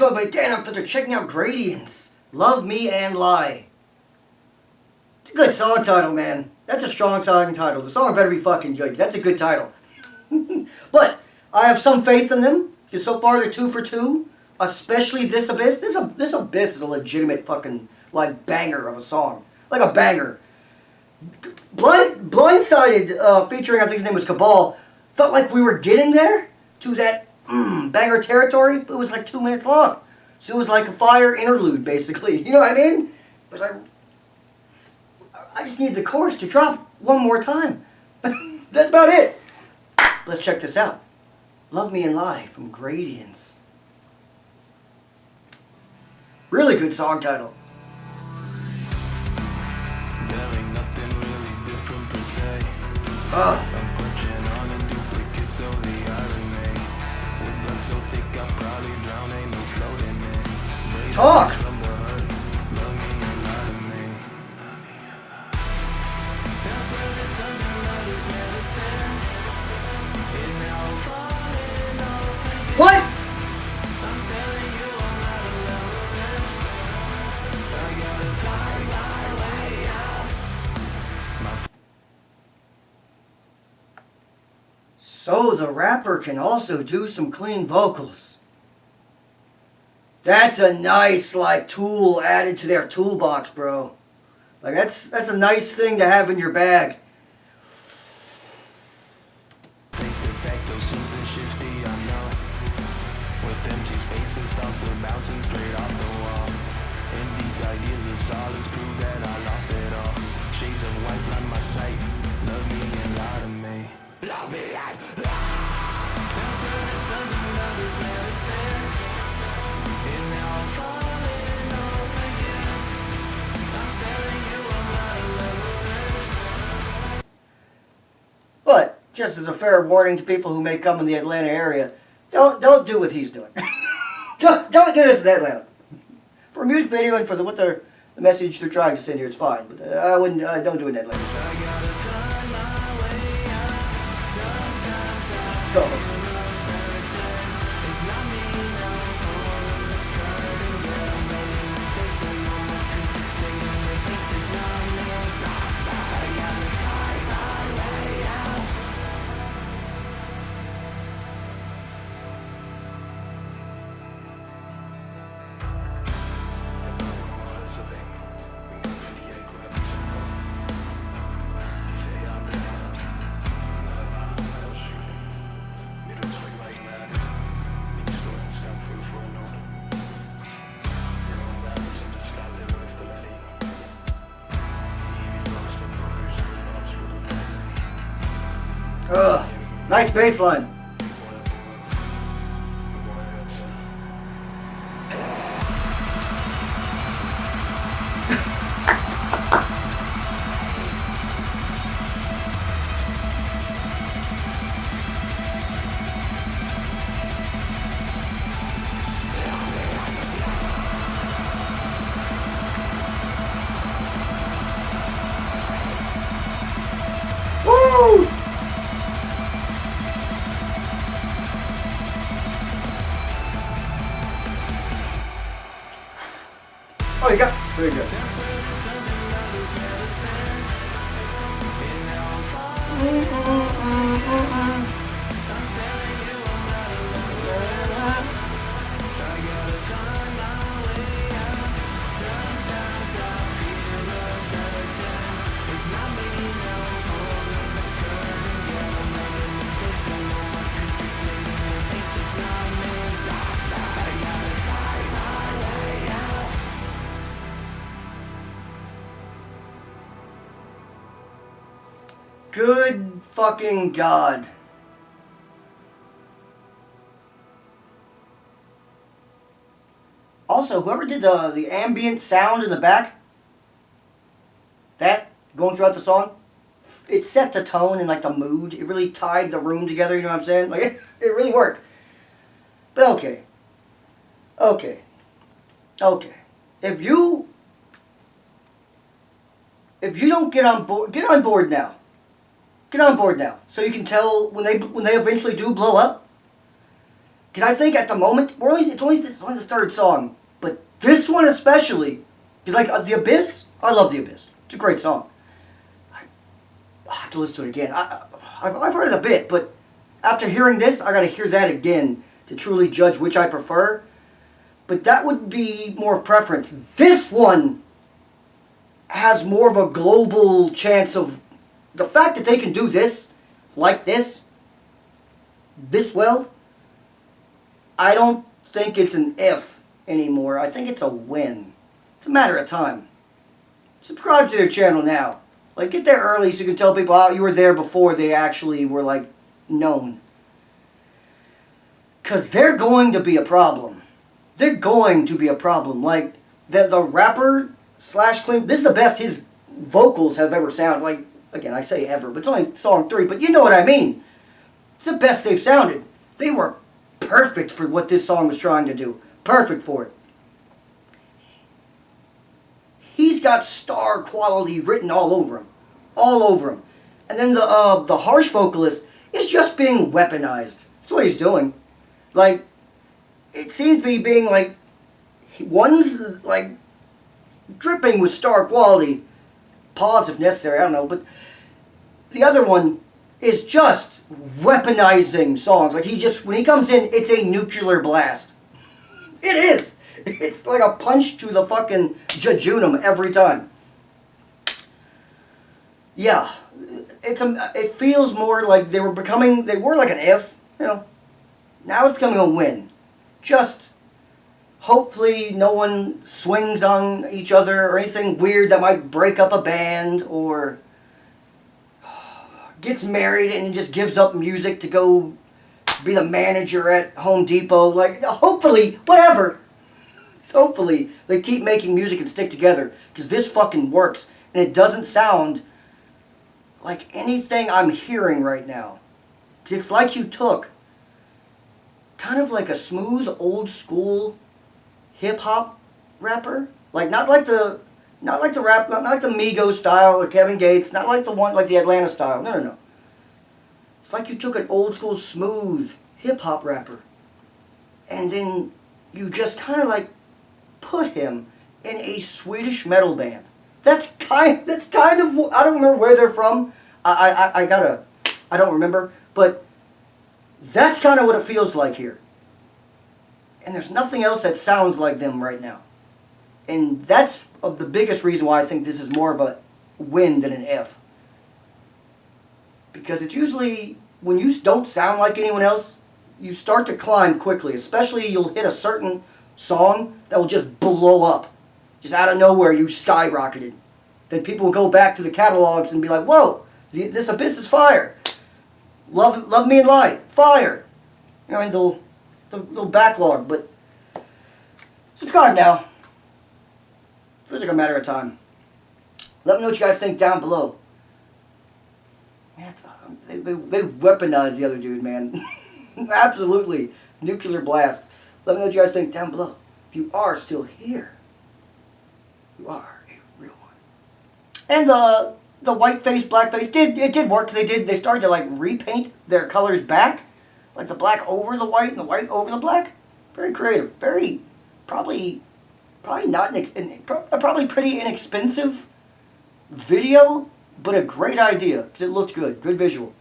Love by Dan. I'm for checking out Gradience. Love Me and Lie. It's a good song title, man. That's a strong song title. The song better be fucking good. That's a good title. But I have some faith in them, because so far they're 2 for 2. Especially This Abyss. This Abyss is a legitimate fucking, like, banger of a song. Like a banger. Blindsided, featuring, I think his name was Cabal, felt like we were getting there to that banger territory, but it was like 2 minutes long. So it was like a fire interlude, basically. You know what I mean? It was like, I just need the chorus to drop one more time. That's about it. Let's check this out. Love Me and Lie from Gradience. Really good song title. There ain't nothing really different per se. I'm punching on a duplicate, so the irony. With blood so thick, I probably drown, ain't no floating in. Talk! From the hurt, love me and lie to me. That's where the sun and love is medicine. It now falling off. What? I'm telling you, I'm not alone. I gotta find my way out. So the rapper can also do some clean vocals. That's a nice, like, tool added to their toolbox, bro. Like, that's a nice thing to have in your bag. Face de facto, something shifty, I know. With empty spaces, thoughts still bouncing straight off the wall. And these ideas of solace prove that I lost it all. Shades of white blind my sight. Love me and lie to me. Love me and lie. That's where the sun and love is medicine. And now I'm falling off again. I'm telling you I'm not alone. But, just as a fair warning to people who may come in the Atlanta area, don't do what he's doing. don't do this in Atlanta. For a music video and for the message they're trying to send here, it's fine. But I wouldn't. Don't do it in Atlanta. So. Nice bass line. Woo! Oh, you got very good. Good fucking God. Also, whoever did the ambient sound in the back, that going throughout the song, it set the tone and like the mood. It really tied the room together, you know what I'm saying? Like, it really worked. But okay. Okay. If you don't get on board now. Get on board now, so you can tell when they eventually do blow up. Because I think at the moment, it's only the third song, but this one especially, is like The Abyss. I love The Abyss. It's a great song. I have to listen to it again. I've heard it a bit, but after hearing this, I got to hear that again to truly judge which I prefer. But that would be more preference. This one has more of a global chance of the fact that they can do this, like this well. I don't think it's an if anymore. I think it's a win. It's a matter of time. Subscribe to their channel now. Like, get there early so you can tell people how you were there before they actually were, like, known. Because they're going to be a problem. They're going to be a problem. Like, the rapper slash clean, this is the best his vocals have ever sounded. Like, again, I say ever, but it's only song 3, but you know what I mean. It's the best they've sounded. They were perfect for what this song was trying to do. Perfect for it. He's got star quality written all over him. All over him. And then the harsh vocalist is just being weaponized. That's what he's doing. Like, it seems to be being like, one's like dripping with star quality. Pause if necessary, I don't know. But the other one is just weaponizing songs. Like, he's just, when he comes in, it's a nuclear blast. It is. It's like a punch to the fucking jejunum every time. Yeah, it feels more like they were like an if, you know. Now it's becoming a win. Just hopefully no one swings on each other or anything weird that might break up a band or gets married and just gives up music to go be the manager at Home Depot. Like, hopefully, whatever. Hopefully, they keep making music and stick together. Because this fucking works. And it doesn't sound like anything I'm hearing right now. Because it's like you took kind of like a smooth, old school hip-hop rapper. Like, not like the rap, not like the Migos style or Kevin Gates. Not like the one, like the Atlanta style. No, no, no. It's like you took an old school, smooth hip-hop rapper. And then you just kind of like put him in a Swedish metal band. That's kind of, I don't remember where they're from. I don't remember, but that's kind of what it feels like here. And there's nothing else that sounds like them right now. And that's the biggest reason why I think this is more of a win than an if. Because it's usually, when you don't sound like anyone else, you start to climb quickly. Especially you'll hit a certain song that will just blow up. Just out of nowhere, you skyrocketed. Then people will go back to the catalogs and be like, whoa, this Abyss is fire. Love Me and Lie, fire. You know, I mean, they'll backlog, but subscribe now. Feels like a matter of time. Let me know what you guys think down below. Man, they weaponized the other dude, man. Absolutely. Nuclear blast. Let me know what you guys think down below. If you are still here, you are a real one. And the white face, black face did work, because they started to like repaint their colors back, like the black over the white and the white over the black. Very creative. Very probably not probably pretty inexpensive video, but a great idea because it looked good. Good visual.